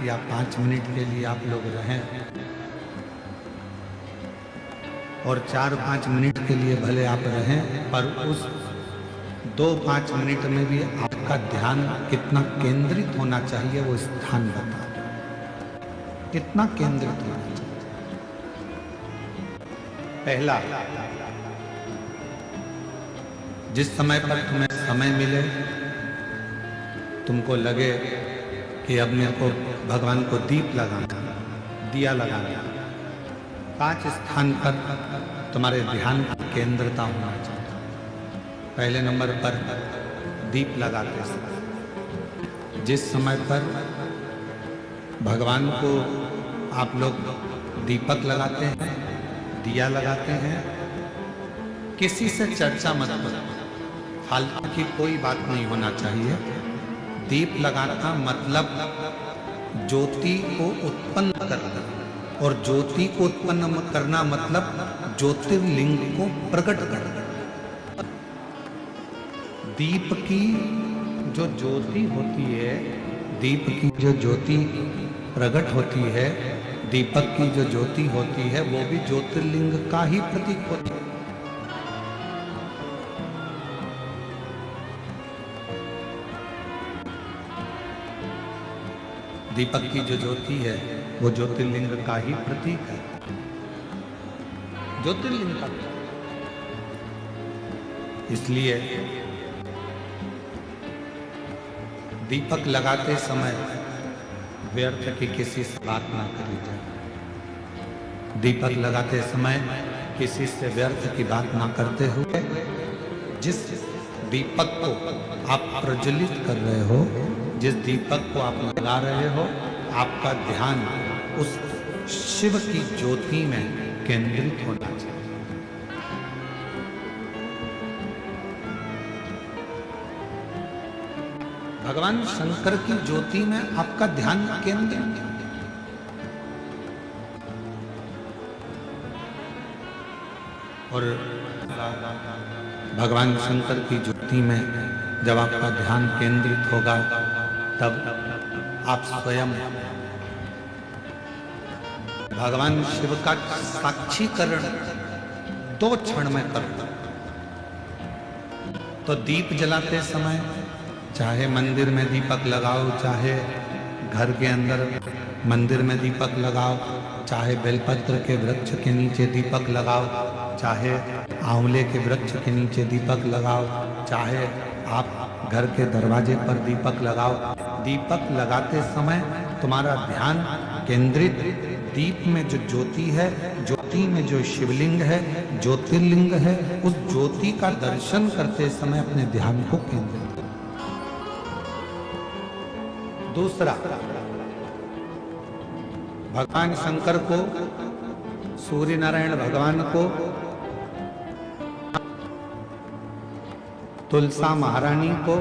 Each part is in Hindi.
या 5 मिनट के लिए आप लोग रहें, और 4-5 मिनट के लिए भले आप रहें, पर उस 2-5 मिनट में भी आपका ध्यान कितना केंद्रित होना चाहिए वो स्थान बता, कितना केंद्रित होना चाहिए। पहला, जिस समय पर तुम्हें समय मिले, तुमको लगे कि अब मेरे को भगवान को दीप लगाना, दिया लगाना, 5 स्थान पर तुम्हारे ध्यान की केंद्रता होना चाहिए। पहले नंबर पर दीप लगाते समय, जिस समय पर भगवान को आप लोग दीपक लगाते हैं, दिया लगाते हैं, किसी से चर्चा मत करो, फालतू की कोई बात नहीं होना चाहिए। दीप लगाना मतलब ज्योति को उत्पन्न करना, और ज्योति को उत्पन्न करना मतलब ज्योतिर्लिंग को प्रकट करना। दीप की जो ज्योति होती है, दीप की जो ज्योति प्रकट होती है, दीपक की जो ज्योति होती है, वो भी ज्योतिर्लिंग का ही प्रतीक होती है। दीपक की जो ज्योति है वो ज्योतिर्लिंग का ही प्रतीक है, ज्योतिर्लिंग का। इसलिए दीपक लगाते समय व्यर्थ की किसी से बात ना करी जाए। दीपक लगाते समय किसी से व्यर्थ की बात ना करते हुए, जिस दीपक को आप प्रज्वलित कर रहे हो, जिस दीपक को आप लगा रहे हो, आपका ध्यान उस शिव की ज्योति में केंद्रित होना चाहिए। भगवान शंकर की ज्योति में आपका ध्यान केंद्रित है। और भगवान शंकर की ज्योति में जब आपका ध्यान केंद्रित होगा, तब आप स्वयं भगवान शिव का साक्षीकरण 2 क्षण में करो। तो दीप जलाते समय चाहे मंदिर में दीपक लगाओ, चाहे घर के अंदर मंदिर में दीपक लगाओ, चाहे बेलपत्र के वृक्ष के नीचे दीपक लगाओ, चाहे आंवले के वृक्ष के नीचे दीपक लगाओ, चाहे आप घर के दरवाजे पर दीपक लगाओ। दीपक लगाते समय तुम्हारा ध्यान केंद्रित दीप में जो ज्योति है, ज्योति में जो शिवलिंग है, ज्योतिर्लिंग है, उस ज्योति का दर्शन करते समय अपने ध्यान को केंद्रित। दूसरा, भगवान शंकर को, सूर्य नारायण भगवान को, तुलसा महारानी को,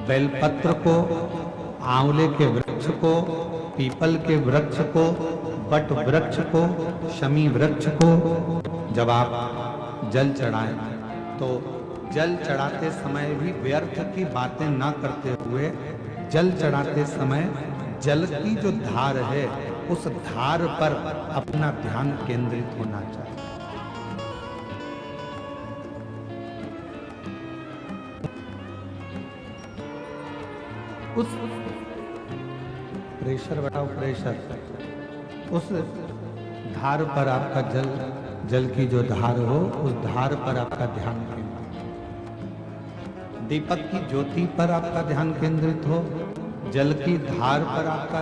बेलपत्र को, आंवले के वृक्ष को, पीपल के वृक्ष को, बट वृक्ष को, शमी वृक्ष को जब आप जल चढ़ाएं, तो जल चढ़ाते समय भी व्यर्थ की बातें ना करते हुए, जल चढ़ाते समय जल की जो धार है, उस धार पर अपना ध्यान केंद्रित होना चाहिए। उस प्रेशर बढ़ाओ, प्रेशर, उस धार पर आपका जल की जो धार हो, उस धार पर आपका ध्यान केंद्रित। दीपक की ज्योति पर आपका ध्यान केंद्रित हो, जल की धार पर आपका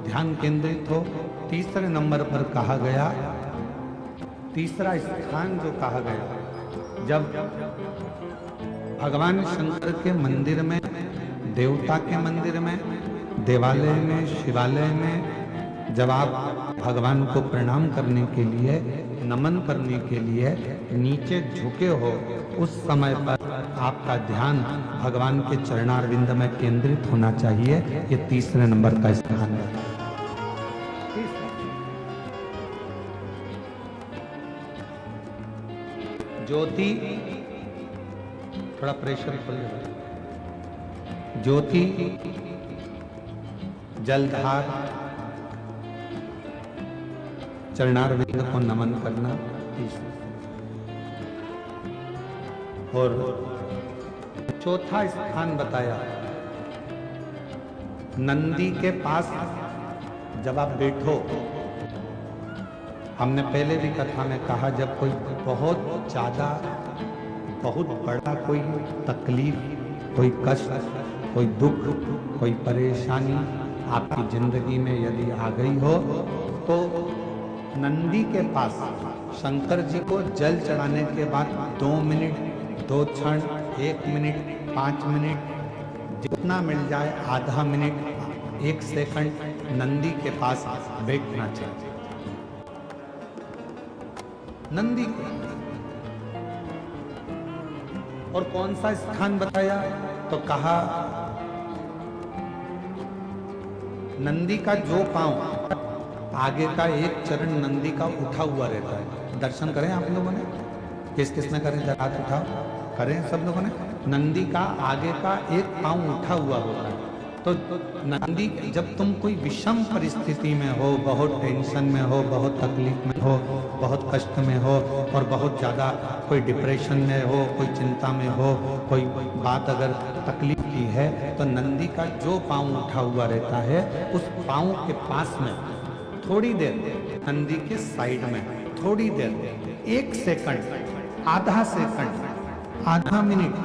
ध्यान केंद्रित हो। तीसरे नंबर पर कहा गया, तीसरा स्थान जो कहा गया, जब भगवान शंकर के मंदिर में, देवता के मंदिर में, देवालय में, शिवालय में जब आप भगवान को प्रणाम करने के लिए, नमन करने के लिए नीचे झुके हो, उस समय पर आपका ध्यान भगवान के चरणारविंद में केंद्रित होना चाहिए। ये तीसरे नंबर का स्थान है। ज्योति, थोड़ा प्रेशर खोल, ज्योति जलधार, चरणारविंद को नमन करना, और चौथा स्थान बताया नंदी के पास जब आप बैठो। हमने पहले भी कथा में कहा, जब कोई बहुत ज्यादा बहुत बड़ा कोई तकलीफ, कोई कष्ट, कोई दुख, कोई परेशानी आपकी जिंदगी में यदि आ गई हो तो नंदी के पास शंकर जी को जल चढ़ाने के बाद 2 मिनट, 2 क्षण, 1 मिनट, 5 मिनट, जितना मिल जाए, आधा मिनट, 1 सेकंड नंदी के पास बैठना चाहिए। नंदी को। और कौन सा स्थान बताया तो कहा नंदी का जो पांव, आगे का एक चरण नंदी का उठा हुआ रहता है। दर्शन करें आप लोगों ने, किस किस ने करें, जरा हाथ उठाओ, करें सब लोगों ने। नंदी का आगे का एक पांव उठा हुआ होता है। तो नंदी, जब तुम कोई विषम परिस्थिति में हो, बहुत टेंशन में हो, बहुत तकलीफ में हो, बहुत कष्ट में हो, और बहुत ज़्यादा कोई डिप्रेशन में हो, कोई चिंता में हो, कोई बात अगर तकलीफ की है, तो नंदी का जो पांव उठा हुआ रहता है, उस पांव के पास में थोड़ी देर, नंदी के साइड में थोड़ी देर, 1 सेकंड, आधा सेकंड, आधा मिनट,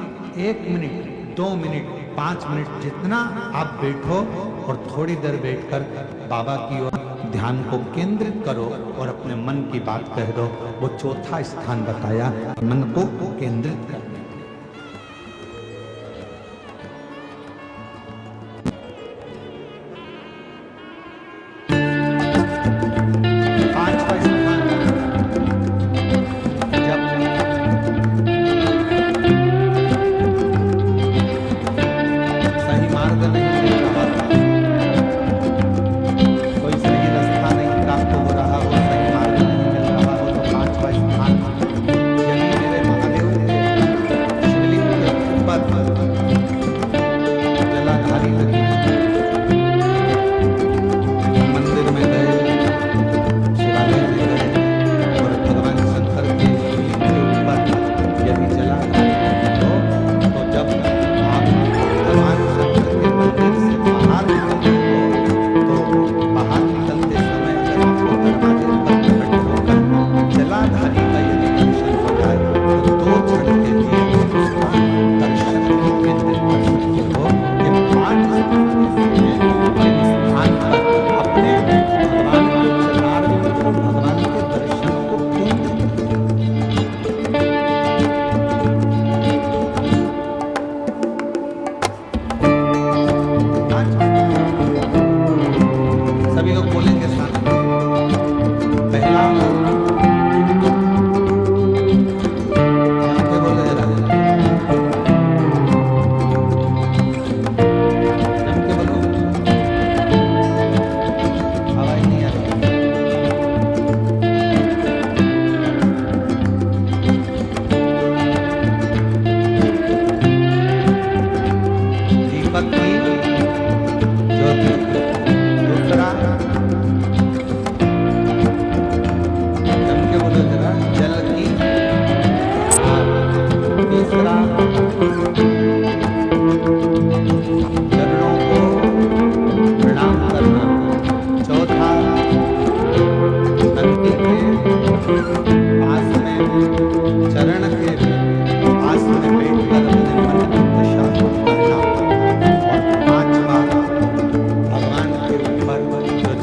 1 मिनट, 2 मिनट, 5 मिनट, जितना आप बैठो और थोड़ी देर बैठकर बाबा की ओर ध्यान को केंद्रित करो और अपने मन की बात कह दो। वो चौथा स्थान बताया, मन को केंद्रित करना।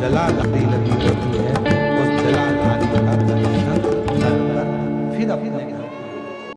जलाधारी लगी होती है, उस जलाधारी का दर्शन कर फिर अपने